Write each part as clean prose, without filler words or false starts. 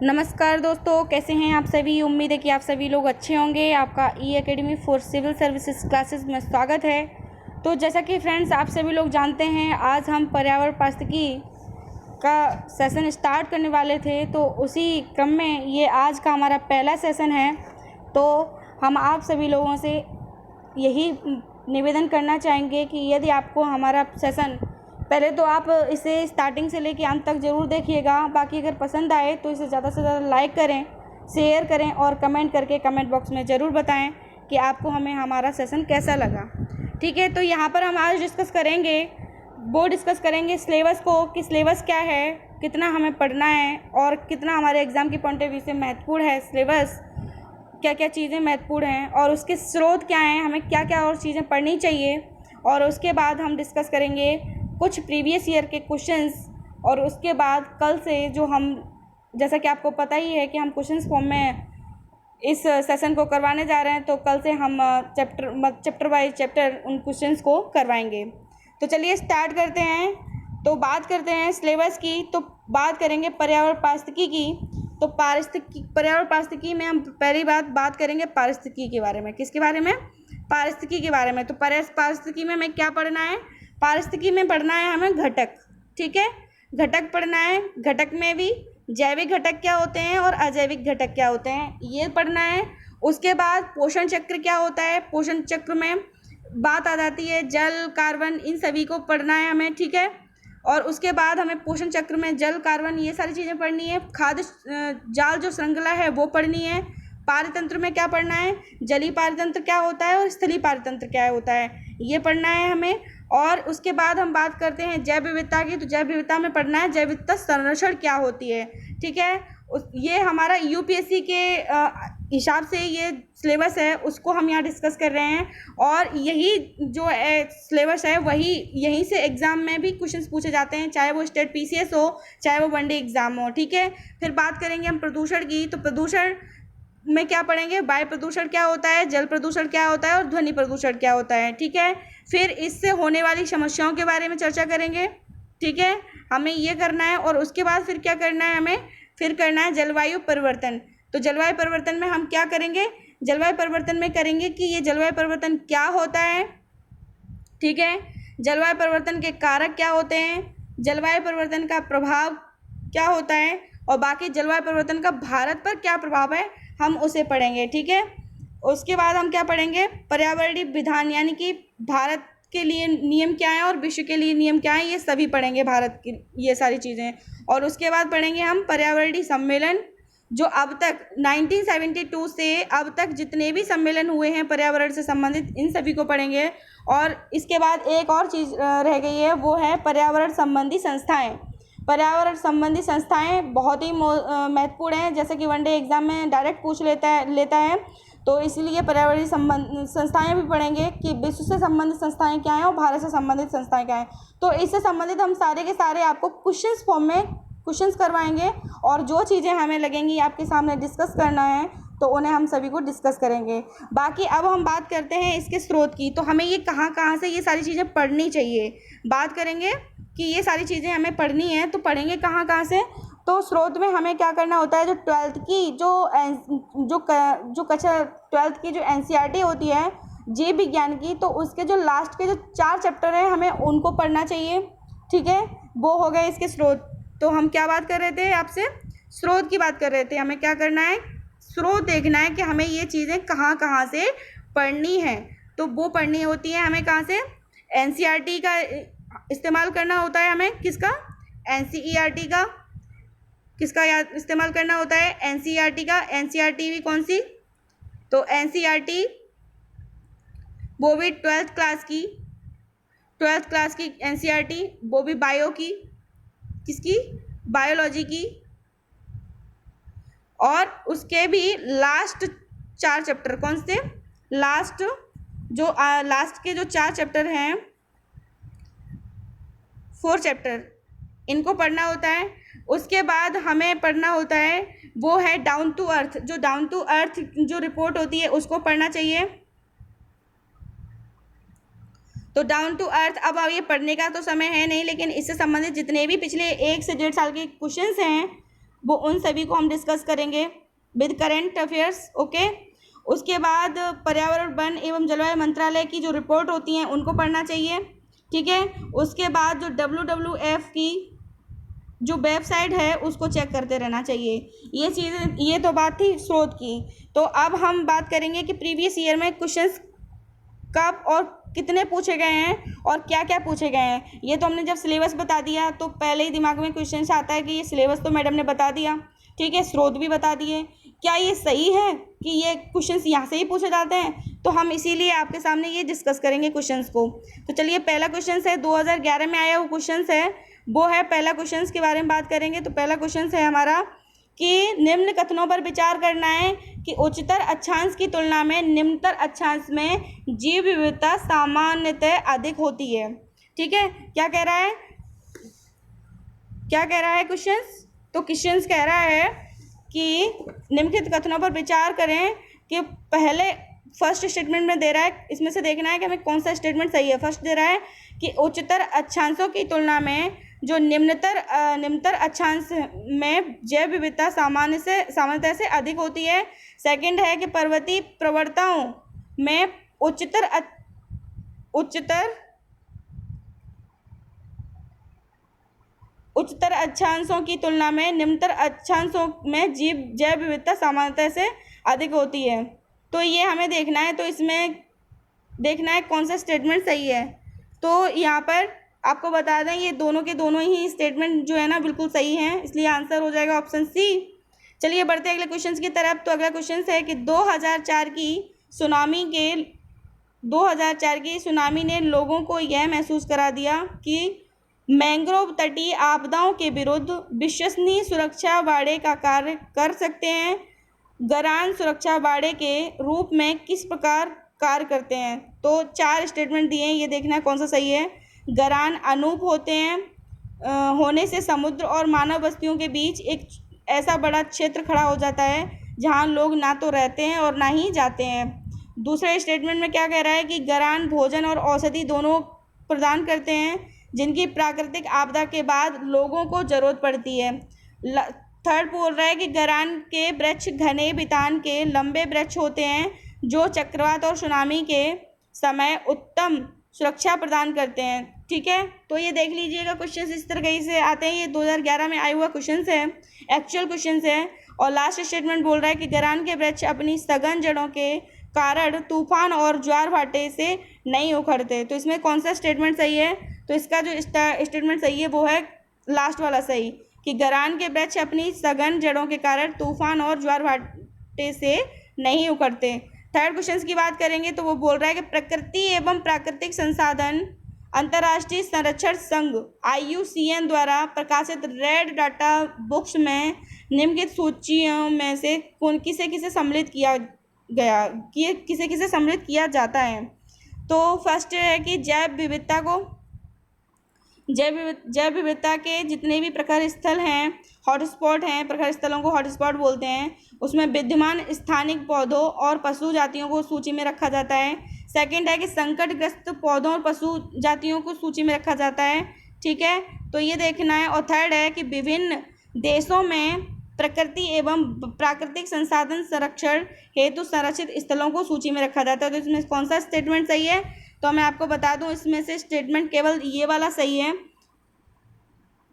नमस्कार दोस्तों, कैसे हैं आप सभी। उम्मीद है कि आप सभी लोग अच्छे होंगे। आपका E academy for civil services classes में स्वागत है। तो जैसा कि फ्रेंड्स आप सभी लोग जानते हैं, आज हम पर्यावरण पारिस्थितिकी का सेशन स्टार्ट करने वाले थे। तो उसी क्रम में ये आज का हमारा पहला सेशन है। तो हम आप सभी लोगों से यही निवेदन करना चाहेंगे कि यदि आपको हमारा सेशन, पहले तो आप इसे स्टार्टिंग से लेकर अंत तक ज़रूर देखिएगा। बाकी अगर पसंद आए तो इसे ज़्यादा से ज़्यादा लाइक करें, शेयर करें और कमेंट करके कमेंट बॉक्स में ज़रूर बताएं कि आपको हमारा सेशन कैसा लगा। ठीक है, तो यहाँ पर हम आज डिस्कस करेंगे सिलेबस को, कि सिलेबस क्या है, कितना हमें पढ़ना है और कितना हमारे एग्ज़ाम के पॉइंट ऑफ व्यू से महत्वपूर्ण है सिलेबस, क्या क्या चीज़ें महत्वपूर्ण हैं और उसके स्रोत क्या हैं, हमें क्या क्या और चीज़ें पढ़नी चाहिए। और उसके बाद हम डिस्कस करेंगे कुछ प्रीवियस ईयर के क्वेश्चंस। और उसके बाद कल से जो हम, जैसा कि आपको पता ही है कि हम क्वेश्चंस फॉर्म में इस सेशन को करवाने जा रहे हैं, तो कल से हम चैप्टर बाय चैप्टर उन क्वेश्चंस को करवाएंगे। तो चलिए स्टार्ट करते हैं। तो बात करते हैं सिलेबस की। तो बात करेंगे पर्यावरण पारिस्थितिकी की। तो पर्यावरण पारिस्थितिकी में हम पहली बात करेंगे पारिस्थितिकी के बारे में। किसके बारे में? पारिस्थितिकी के बारे में। तो पारिस्थितिकी में हमें क्या पढ़ना है? पारिस्थितिकी में पढ़ना है हमें घटक। ठीक है, घटक पढ़ना है। घटक में भी जैविक घटक क्या होते हैं और अजैविक घटक क्या होते हैं, ये पढ़ना है। उसके बाद पोषण चक्र क्या होता है, पोषण चक्र में बात आ जाती है जल, कार्बन, इन सभी को पढ़ना है हमें। ठीक है, और उसके बाद हमें पोषण चक्र में जल, कार्बन, ये सारी चीज़ें पढ़नी है। खाद्य जाल जो श्रृंखला है वो पढ़नी है। पारितंत्र में क्या पढ़ना है, जलीय पारितंत्र क्या होता है और स्थलीय पारितंत्र क्या होता है, ये पढ़ना है हमें। और उसके बाद हम बात करते हैं जैव विविधता की। तो जैव विविधता में पढ़ना है जैव विविधता संरक्षण क्या होती है। ठीक है, ये हमारा यूपीएससी के हिसाब से ये सिलेबस है, उसको हम यहाँ डिस्कस कर रहे हैं। और यही जो सिलेबस है वही यहीं से एग्ज़ाम में भी क्वेश्चंस पूछे जाते हैं, चाहे वो स्टेट पीसीएस हो, चाहे वो वनडे एग्ज़ाम हो। ठीक है, फिर बात करेंगे हम प्रदूषण की। तो प्रदूषण में क्या पढ़ेंगे, वायु प्रदूषण क्या होता है, जल प्रदूषण क्या होता है और ध्वनि प्रदूषण क्या होता है। ठीक है, फिर इससे होने वाली समस्याओं के बारे में चर्चा करेंगे। ठीक है, हमें ये करना है। और उसके बाद फिर क्या करना है, हमें फिर करना है जलवायु परिवर्तन। तो जलवायु परिवर्तन में हम क्या करेंगे, जलवायु परिवर्तन में करेंगे कि ये जलवायु परिवर्तन क्या होता है। ठीक है, जलवायु परिवर्तन के कारक क्या होते हैं, जलवायु परिवर्तन का प्रभाव क्या होता है और बाकी जलवायु परिवर्तन का भारत पर क्या प्रभाव है, हम उसे पढ़ेंगे। ठीक है, उसके बाद हम क्या पढ़ेंगे, पर्यावरणीय विधान, यानी कि भारत के लिए नियम क्या है और विश्व के लिए नियम क्या है, ये सभी पढ़ेंगे, भारत की ये सारी चीज़ें। और उसके बाद पढ़ेंगे हम पर्यावरणीय सम्मेलन, जो अब तक 1972 से अब तक जितने भी सम्मेलन हुए हैं पर्यावरण से संबंधित, इन सभी को पढ़ेंगे। और इसके बाद एक और चीज़ रह गई है, वो है पर्यावरण संबंधी संस्थाएं। पर्यावरण संबंधी संस्थाएं बहुत ही महत्वपूर्ण हैं, जैसे कि वनडे एग्ज़ाम में डायरेक्ट पूछ लेता है। तो इसलिए पर्यावरणीय संस्थाएं भी पढ़ेंगे कि विश्व से संबंधित संस्थाएं क्या हैं और भारत से संबंधित संस्थाएं क्या हैं। तो इससे संबंधित हम सारे के सारे आपको क्वेश्चंस फॉर्म में क्वेश्चंस करवाएंगे। और जो चीज़ें हमें लगेंगी आपके सामने डिस्कस करना है, तो उन्हें हम सभी को डिस्कस करेंगे। बाकी अब हम बात करते हैं इसके स्रोत की। तो हमें ये कहाँ से ये सारी चीज़ें पढ़नी चाहिए, बात करेंगे कि ये सारी चीज़ें हमें पढ़नी है तो पढ़ेंगे कहाँ से। तो स्रोत में हमें क्या करना होता है, जो 12th की जो कक्षा 12th की जो एनसीईआरटी होती है जीव विज्ञान की, तो उसके जो लास्ट के जो 4 चैप्टर हैं हमें उनको पढ़ना चाहिए। ठीक है, वो हो गए इसके स्रोत। तो हम क्या बात कर रहे थे, आपसे स्रोत की बात कर रहे थे। हमें क्या करना है, स्रोत देखना है कि हमें ये चीज़ें कहाँ से पढ़नी है। तो वो पढ़नी होती है हमें कहाँ से, एनसीईआरटी का इस्तेमाल करना होता है हमें। किसका? एनसीईआरटी का। किसका इस्तेमाल करना होता है? एनसीईआरटी का। एनसीईआरटी भी कौन सी? तो एनसीईआरटी वो भी 12th क्लास की एनसीईआरटी, वो भी बायो की। किसकी? बायोलॉजी की। और उसके भी लास्ट 4 चैप्टर कौन से? लास्ट के जो 4 चैप्टर हैं, 4 चैप्टर, इनको पढ़ना होता है। उसके बाद हमें पढ़ना होता है वो है डाउन टू अर्थ। जो डाउन टू अर्थ जो रिपोर्ट होती है उसको पढ़ना चाहिए। तो डाउन टू अर्थ, अब ये पढ़ने का तो समय है नहीं, लेकिन इससे संबंधित जितने भी पिछले 1 से 1.5 साल के क्वेश्चंस हैं वो उन सभी को हम डिस्कस करेंगे विद करेंट अफेयर्स। ओके, उसके बाद पर्यावरण वन एवं जलवायु मंत्रालय की जो रिपोर्ट होती हैं उनको पढ़ना चाहिए। ठीक है, उसके बाद जो WWF की जो वेबसाइट है उसको चेक करते रहना चाहिए। ये चीज़ें, ये तो बात थी स्रोत की। तो अब हम बात करेंगे कि प्रीवियस ईयर में क्वेश्चंस कब और कितने पूछे गए हैं और क्या क्या पूछे गए हैं। ये तो हमने जब सिलेबस बता दिया तो पहले ही दिमाग में क्वेश्चन आता है कि ये सिलेबस तो मैडम ने बता दिया, ठीक है, स्रोत भी बता दिए, क्या ये सही है कि ये क्वेश्चंस यहाँ से ही पूछे जाते हैं। तो हम इसीलिए आपके सामने ये डिस्कस करेंगे क्वेश्चंस को। तो चलिए, पहला क्वेश्चन है 2011 में आया हुआ क्वेश्चन है, वो है पहला क्वेश्चन के बारे में बात करेंगे। तो पहला क्वेश्चन है हमारा कि निम्न कथनों पर विचार करना है कि उच्चतर अक्षांश की तुलना में निम्नतर अक्षांश में जीव विविधता सामान्यतः अधिक होती है। ठीक है, क्या कह रहा है, क्या कह रहा है क्वेश्चंस? तो क्वेश्चंस कह रहा है कि निम्नलिखित कथनों पर विचार करें कि पहले फर्स्ट स्टेटमेंट में दे रहा है, इसमें से देखना है कि हमें कौन सा स्टेटमेंट सही है। फर्स्ट दे रहा है कि उच्चतर अक्षांशों की तुलना में जो निम्नतर अक्षांश में जैव विविधता सामान्यतः से अधिक होती है। सेकंड है कि पर्वतीय प्रवणताओं में उच्चतर अक्षांशों की तुलना में निम्नतर अक्षांशों में जैव विविधता सामान्यतः से अधिक होती है। तो ये हमें देखना है, तो इसमें देखना है कौन सा स्टेटमेंट सही है। तो यहाँ पर आपको बता दें, ये दोनों के दोनों ही स्टेटमेंट जो है ना बिल्कुल सही हैं, इसलिए आंसर हो जाएगा ऑप्शन सी। चलिए बढ़ते हैं अगले क्वेश्चन की तरफ। तो अगला क्वेश्चन है कि 2004 की सुनामी ने लोगों को यह महसूस करा दिया कि मैंग्रोव तटीय आपदाओं के विरुद्ध विश्वसनीय सुरक्षा बाड़े का कार्य कर सकते हैं। गरान सुरक्षा बाड़े के रूप में किस प्रकार कार्य करते हैं। तो 4 स्टेटमेंट दिए हैं, ये देखना है कौन सा सही है। गरान अनूप होते हैं, होने से समुद्र और मानव बस्तियों के बीच एक ऐसा बड़ा क्षेत्र खड़ा हो जाता है जहां लोग ना तो रहते हैं और ना ही जाते हैं। दूसरे स्टेटमेंट में क्या कह रहा है कि गरान भोजन और औषधि दोनों प्रदान करते हैं जिनकी प्राकृतिक आपदा के बाद लोगों को ज़रूरत पड़ती है। थर्ड बोल रहा है कि गरान के वृक्ष घने बितान के लंबे वृक्ष होते हैं जो चक्रवात और सुनामी के समय उत्तम सुरक्षा प्रदान करते हैं। ठीक है, तो ये देख लीजिएगा क्वेश्चन इस तरह से आते हैं। ये 2011 में आया हुआ क्वेश्चन है, एक्चुअल क्वेश्चन है। और लास्ट स्टेटमेंट बोल रहा है कि गरान के वृक्ष अपनी सघन जड़ों के कारण तूफान और ज्वार भाटे से नहीं उखड़ते। तो इसमें कौन सा स्टेटमेंट सही है? तो इसका जो स्टेटमेंट सही है वो है लास्ट वाला सही, कि गरान के वृक्ष अपनी सघन जड़ों के कारण तूफान और ज्वार भाटे से नहीं उखड़ते। थर्ड क्वेश्चन की बात करेंगे तो वो बोल रहा है कि प्रकृति एवं प्राकृतिक संसाधन अंतर्राष्ट्रीय संरक्षण संघ IUCN द्वारा प्रकाशित रेड डाटा बुक्स में निम्नलिखित सूचियों में से किसे सम्मिलित किया जाता है। तो फर्स्ट है कि जैव विविधता के जितने भी प्रखर स्थल हैं, हॉटस्पॉट हैं, प्रखर स्थलों को हॉटस्पॉट बोलते हैं, उसमें विद्यमान स्थानिक पौधों और पशु जातियों को सूची में रखा जाता है। सेकंड है कि संकटग्रस्त पौधों और पशु जातियों को सूची में रखा जाता है। ठीक है, तो ये देखना है। और थर्ड है कि विभिन्न देशों में प्रकृति एवं प्राकृतिक संसाधन संरक्षण हेतु संरक्षित स्थलों को सूची में रखा जाता है। तो इसमें कौन सा स्टेटमेंट सही है? तो मैं आपको बता दूं, इसमें से स्टेटमेंट केवल ये वाला सही है।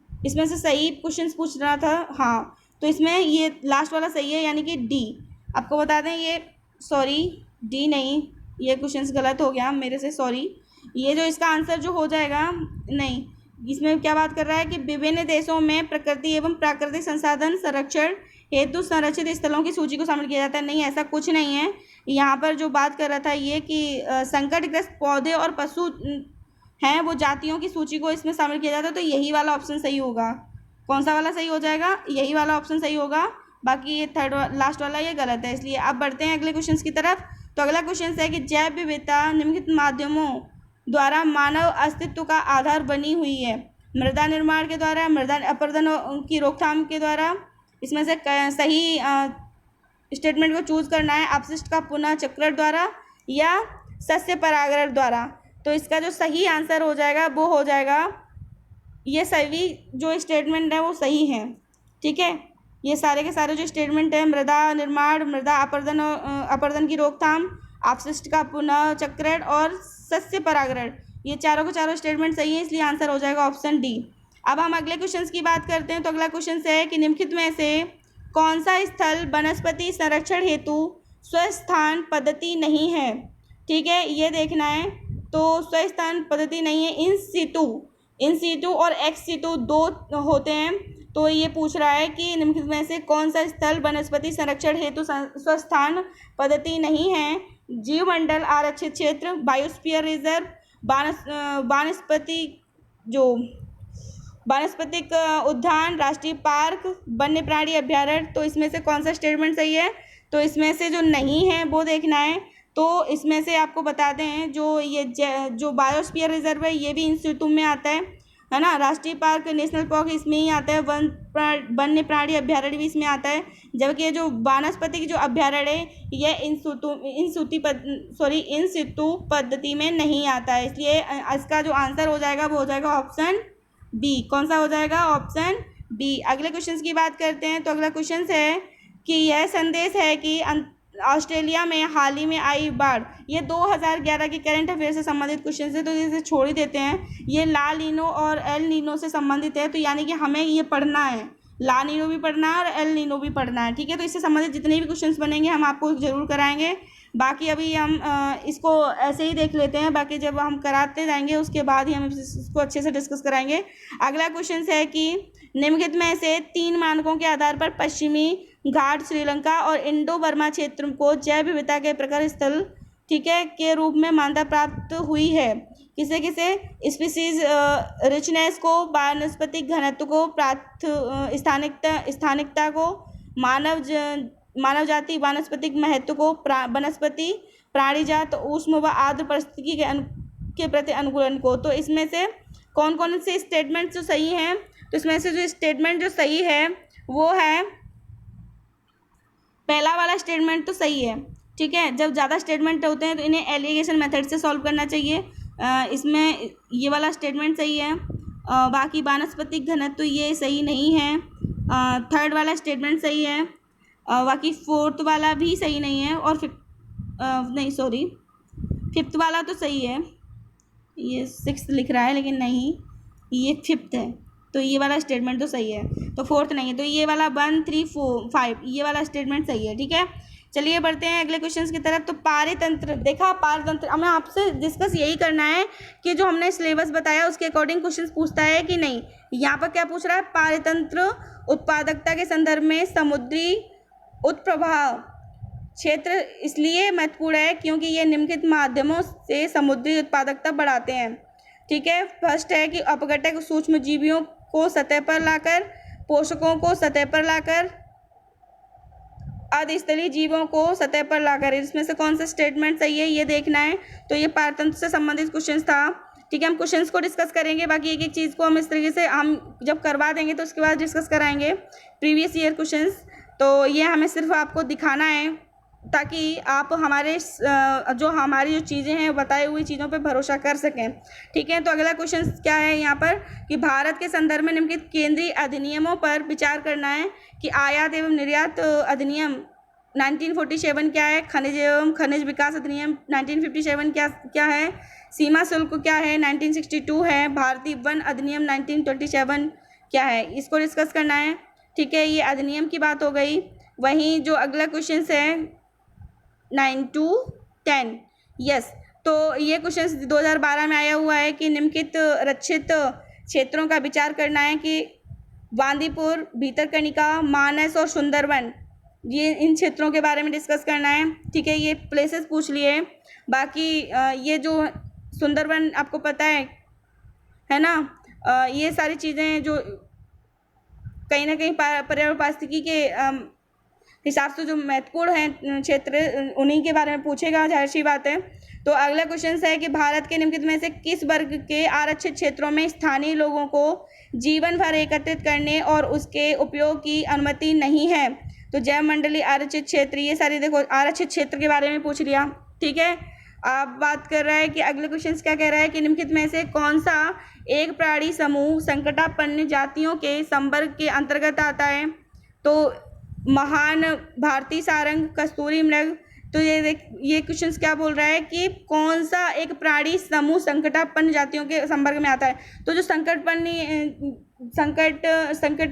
इसमें से सही क्वेश्चन पूछ रहा था, हाँ, तो इसमें ये लास्ट वाला सही है, यानी कि डी। आपको बता दें, ये सॉरी डी नहीं, ये क्वेश्चन गलत हो गया मेरे से, सॉरी। ये जो इसका आंसर जो हो जाएगा, नहीं, इसमें क्या बात कर रहा है कि विभिन्न देशों में प्रकृति एवं प्राकृतिक संसाधन संरक्षण हेतु संरक्षित स्थलों की सूची को शामिल किया जाता है। नहीं, ऐसा कुछ नहीं है। यहाँ पर जो बात कर रहा था ये कि संकटग्रस्त पौधे और पशु हैं वो जातियों की सूची को इसमें शामिल किया जाता है। तो यही वाला ऑप्शन सही होगा। कौन सा वाला सही हो जाएगा? यही वाला ऑप्शन सही होगा, बाकी ये थर्ड लास्ट वाला ये गलत है। इसलिए अब बढ़ते हैं अगले क्वेश्चन की तरफ। तो अगला क्वेश्चन है कि जैव विविधता निम्नलिखित माध्यमों द्वारा मानव अस्तित्व का आधार बनी हुई है। मृदा निर्माण के द्वारा, मृदा अपरदन की रोकथाम के द्वारा। इसमें से सही स्टेटमेंट को चूज करना है, अपशिष्ट का पुनः चक्रण द्वारा या सस्य परागण द्वारा। तो इसका जो सही आंसर हो जाएगा वो हो जाएगा, ये सभी जो स्टेटमेंट है वो सही है। ठीक है, ये सारे के सारे जो स्टेटमेंट है, मृदा निर्माण, मृदा अपरदन और अपरदन की रोकथाम, अपशिष्ट का पुनः चक्रण और सस्य परागण, ये चारों के चारों स्टेटमेंट सही है, इसलिए आंसर हो जाएगा ऑप्शन डी। अब हम अगले क्वेश्चन की बात करते हैं। तो अगला क्वेश्चन है कि निम्नलिखित में से कौन सा स्थल वनस्पति संरक्षण हेतु स्वस्थान पद्धति नहीं है। ठीक है, ये देखना है। तो स्वस्थान पद्धति नहीं है, इन सीटू और एक्स सीटू दो होते हैं। तो ये पूछ रहा है कि निम्नलिखित में से कौन सा स्थल वनस्पति संरक्षण हेतु स्वस्थान पद्धति नहीं है। जीवमंडल आरक्षित क्षेत्र, बायोस्फीयर रिजर्व, वानस्पतिक उद्यान, राष्ट्रीय पार्क, वन्य प्राणी अभ्यारण्य। तो इसमें से कौन सा स्टेटमेंट सही है। तो इसमें से जो नहीं है वो देखना है। तो इसमें से आपको बता दें, जो बायोस्फीयर रिजर्व है ये भी इन सीटू में आता है ना। राष्ट्रीय पार्क, नेशनल पार्क इसमें ही आता है। वन्य प्राणी अभ्यारण्य भी इसमें आता है। जबकि ये जो वानस्पतिक जो अभ्यारण्य है ये इन सीटू पद्धति में नहीं आता है, इसलिए इसका जो आंसर हो जाएगा वो हो जाएगा ऑप्शन बी। कौन सा हो जाएगा, ऑप्शन बी। अगले क्वेश्चन की बात करते हैं। तो अगला क्वेश्चन है कि यह संदेश है कि ऑस्ट्रेलिया में हाल ही में आई बाढ़, ये 2011 के करंट अफेयर से संबंधित क्वेश्चन है, तो इसे छोड़ ही देते हैं। ये ला नीनो और एल नीनो से संबंधित है, तो यानी कि हमें ये पढ़ना है, ला नीनो भी पढ़ना है और एल नीनो भी पढ़ना है। ठीक है, तो इससे संबंधित जितने भी क्वेश्चन बनेंगे हम आपको जरूर कराएंगे। बाकी अभी हम इसको ऐसे ही देख लेते हैं, बाकी जब हम कराते जाएंगे उसके बाद ही हम इसको अच्छे से डिस्कस कराएंगे। अगला क्वेश्चन है कि निम्नलिखित में से 3 मानकों के आधार पर पश्चिमी घाट श्रीलंका और इंडो बर्मा क्षेत्र को जैव विविधता के प्रकार स्थल, ठीक है, के रूप में मान्यता प्राप्त हुई है। किसे किसे, स्पीसीज रिचनेस को, वानस्पतिक घनत्व को, स्थानिकता को, मानव जाति वानस्पतिक महत्व को, वनस्पति प्राणी जात उष्ण व आर्द्र परिस्थिति के प्रति अनुकूलन को। तो इसमें से कौन कौन से स्टेटमेंट जो सही हैं। तो इसमें से जो स्टेटमेंट जो सही है वो है पहला वाला स्टेटमेंट तो सही है। ठीक है, जब ज़्यादा स्टेटमेंट होते हैं तो इन्हें एलिगेशन मेथड से सॉल्व करना चाहिए। इसमें ये वाला स्टेटमेंट सही है। बाकी वानस्पतिक घनत्व तो ये सही नहीं है। थर्ड वाला स्टेटमेंट सही है। बाकी फोर्थ वाला भी सही नहीं है। और फिफ्थ वाला तो सही है। ये सिक्स्थ लिख रहा है लेकिन नहीं, ये फिफ्थ है। तो ये वाला स्टेटमेंट तो सही है, तो फोर्थ नहीं है। तो ये वाला 1, 3, 4, 5 ये वाला स्टेटमेंट सही है। ठीक है, चलिए बढ़ते हैं अगले क्वेश्चन की तरफ। तो पारतंत्र, देखा पारतंत्र, हमें आपसे डिस्कस यही करना है कि जो हमने सिलेबस बताया उसके अकॉर्डिंग क्वेश्चन पूछता है कि नहीं। यहाँ पर क्या पूछ रहा है, पारतंत्र उत्पादकता के संदर्भ में समुद्री उत्प्रवाह क्षेत्र इसलिए महत्वपूर्ण है क्योंकि ये निम्नलिखित माध्यमों से समुद्री उत्पादकता बढ़ाते हैं। ठीक है, फर्स्ट है कि अपघटक सूक्ष्म जीवियों को सतह पर लाकर, पोषकों को सतह पर लाकर, अर्धस्थलीय जीवों को सतह पर लाकर। इसमें से कौन सा स्टेटमेंट सही है ये देखना है। तो ये पारतंत्र से संबंधित क्वेश्चन था। ठीक है, हम क्वेश्चंस को डिस्कस करेंगे, बाकी एक एक चीज़ को हम इस तरीके से हम जब करवा देंगे तो उसके बाद डिस्कस कराएंगे प्रीवियस ईयर क्वेश्चंस। तो ये हमें सिर्फ आपको दिखाना है ताकि आप हमारी जो चीज़ें हैं बताई हुई चीज़ों पे भरोसा कर सकें। ठीक है, तो अगला क्वेश्चन क्या है यहाँ पर कि भारत के संदर्भ में निम्नलिखित केंद्रीय अधिनियमों पर विचार करना है कि आयात एवं निर्यात अधिनियम 1947 क्या है, खनिज एवं खनिज विकास अधिनियम 1957 क्या है, सीमा शुल्क क्या है 1962 है, भारतीय वन अधिनियम 1927 क्या है, इसको डिस्कस करना है। ठीक है, ये अधिनियम की बात हो गई। वहीं जो अगला क्वेश्चन है 9 to 10, यस। तो ये क्वेश्चन 2012 में आया हुआ है कि निम्नलिखित रक्षित क्षेत्रों का विचार करना है कि बांदीपुर, भीतरकनिका, मानस और सुंदरवन, ये इन क्षेत्रों के बारे में डिस्कस करना है। ठीक है, ये प्लेसेस पूछ लिए। बाकी ये जो सुंदरवन आपको पता है ना, ये सारी चीज़ें जो कहीं ना कहीं पर्यावरण पारिस्थितिकी के हिसाब से जो महत्वपूर्ण हैं क्षेत्र, उन्हीं के बारे में पूछेगा, जाहिर सी बात है। तो अगला क्वेश्चन है कि भारत के निम्नलिखित में से किस वर्ग के आरक्षित क्षेत्रों में स्थानीय लोगों को जीवन भर एकत्रित करने और उसके उपयोग की अनुमति नहीं है। तो जैव मंडली आरक्षित क्षेत्र, ये सारी देखो आरक्षित क्षेत्र के बारे में पूछ लिया। ठीक है, अब बात कर रहा है कि अगले क्वेश्चन क्या कह रहा है कि निम्नलिखित में से कौन सा एक प्राणी समूह संकटापन्न जातियों के संवर्ग के अंतर्गत आता है। तो महान भारतीय सारंग, कस्तूरी मृग। तो ये क्वेश्चंस क्या बोल रहा है कि कौन सा एक प्राणी समूह संकटापन्न जातियों के संपर्क में आता है। तो जो संकट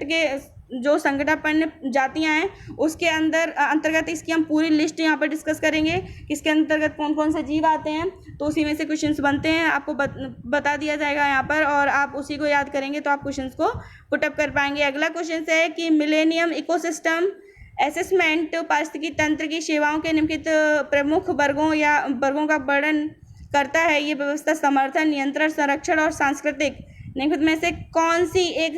के जो संकटापन्न जातियां हैं उसके अंतर्गत इसकी हम पूरी लिस्ट यहाँ पर डिस्कस करेंगे, इसके अंतर्गत कौन कौन से जीव आते हैं। तो उसी में से क्वेश्चंस बनते हैं, आपको बता दिया जाएगा यहाँ पर, और आप उसी को याद करेंगे तो आप क्वेश्चंस को पुटअप कर पाएंगे। अगला क्वेश्चन है कि मिलेनियम इकोसिस्टम असेसमेंट पारिस्थितिकी तंत्र की सेवाओं के निम्नलिखित प्रमुख वर्गों का वर्णन करता है। ये व्यवस्था समर्थन, नियंत्रण, संरक्षण और सांस्कृतिक निम्नलिखित में से कौन सी एक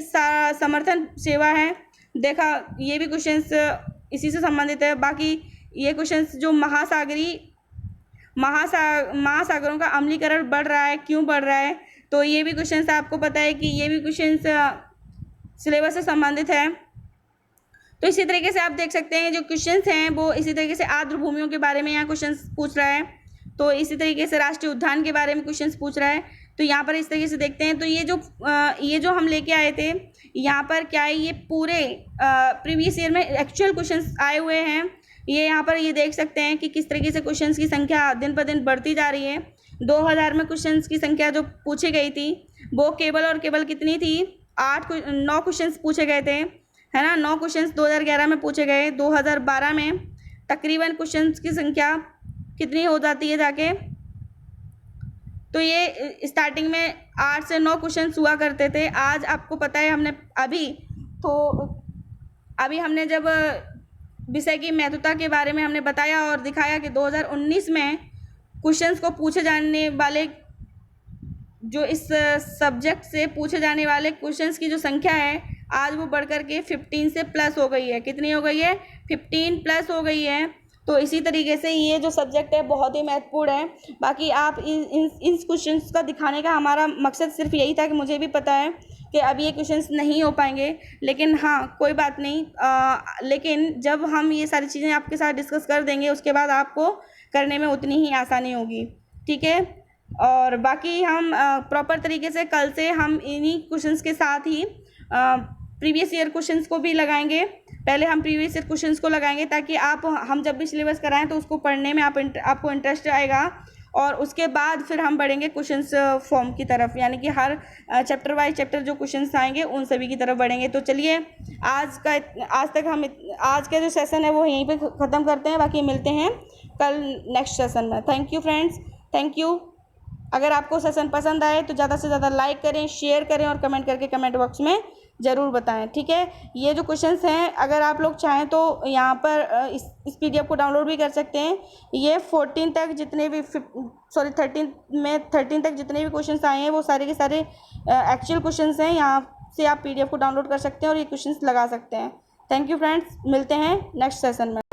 समर्थन सेवा है। देखा, ये भी क्वेश्चंस इसी से संबंधित है। बाकी ये क्वेश्चंस जो महासागरों का अम्लीकरण बढ़ रहा है, क्यों बढ़ रहा है, तो ये भी क्वेश्चंस आपको पता है कि ये भी क्वेश्चंस सिलेबस से संबंधित है। तो इसी तरीके से आप देख सकते हैं जो क्वेश्चंस हैं वो इसी तरीके से आर्द्र भूमियों के बारे में यहाँ क्वेश्चंस पूछ रहा है। तो इसी तरीके से राष्ट्रीय उद्यान के बारे में क्वेश्चंस पूछ रहा है। तो यहाँ पर इस तरीके से देखते हैं। तो ये जो हम लेके आए थे यहाँ पर क्या है, ये पूरे प्रीवियस ईयर में एक्चुअल क्वेश्चंस आए हुए हैं। ये यहाँ पर ये देख सकते हैं कि किस तरीके से क्वेश्चंस की संख्या दिन पर दिन बढ़ती जा रही है। 2000 में क्वेश्चंस की संख्या जो पूछी गई थी वो केवल कितनी थी, 9 क्वेश्चंस पूछे गए थे, है ना। 9 क्वेश्चंस 2011 में पूछे गए। 2012 में तकरीबन क्वेश्चंस की संख्या कितनी हो जाती है जाके, तो ये स्टार्टिंग में 8 से 9 क्वेश्चंस हुआ करते थे। आज आपको पता है अभी हमने जब विषय की महत्वता के बारे में हमने बताया और दिखाया कि 2019 में क्वेश्चंस को पूछे जाने वाले, जो इस सब्जेक्ट से पूछे जाने वाले क्वेश्चंस की जो संख्या है आज वो बढ़कर के 15 से प्लस हो गई है। कितनी हो गई है, 15 प्लस हो गई है। तो इसी तरीके से ये जो सब्जेक्ट है बहुत ही महत्वपूर्ण है। बाकी आप इन क्वेश्चंस का दिखाने का हमारा मकसद सिर्फ यही था कि मुझे भी पता है कि अभी ये क्वेश्चंस नहीं हो पाएंगे, लेकिन हाँ कोई बात नहीं। लेकिन जब हम ये सारी चीज़ें आपके साथ डिस्कस कर देंगे उसके बाद आपको करने में उतनी ही आसानी होगी, ठीक है। और बाकी हम प्रॉपर तरीके से कल से हम इन्हीं क्वेश्चंस के साथ ही प्रीवियस ईयर क्वेश्चंस को भी लगाएंगे। पहले हम प्रीवियस ईयर क्वेश्चंस को लगाएंगे ताकि हम जब भी सिलेबस कराएं तो उसको पढ़ने में आपको इंटरेस्ट आएगा, और उसके बाद फिर हम बढ़ेंगे क्वेश्चंस फॉर्म की तरफ, यानी कि हर चैप्टर वाइज चैप्टर जो क्वेश्चंस आएंगे उन सभी की तरफ बढ़ेंगे। तो चलिए आज का जो सेशन है वो यहीं पे ख़त्म करते हैं। बाकी मिलते हैं कल नेक्स्ट सेशन में। Thank you friends, thank you. अगर आपको सेशन पसंद आए तो ज़्यादा से ज़्यादा लाइक करें, शेयर करें और कमेंट करके कमेंट बॉक्स में ज़रूर बताएं, ठीक है। ये जो क्वेश्चंस हैं अगर आप लोग चाहें तो यहाँ पर इस PDF को डाउनलोड भी कर सकते हैं। ये 13 तक जितने भी 13 तक जितने भी क्वेश्चंस आए हैं वो सारे के सारे एक्चुअल क्वेश्चंस हैं। यहाँ से आप PDF को डाउनलोड कर सकते हैं और ये क्वेश्चंस लगा सकते हैं। थैंक यू फ्रेंड्स, मिलते हैं नेक्स्ट सेशन में।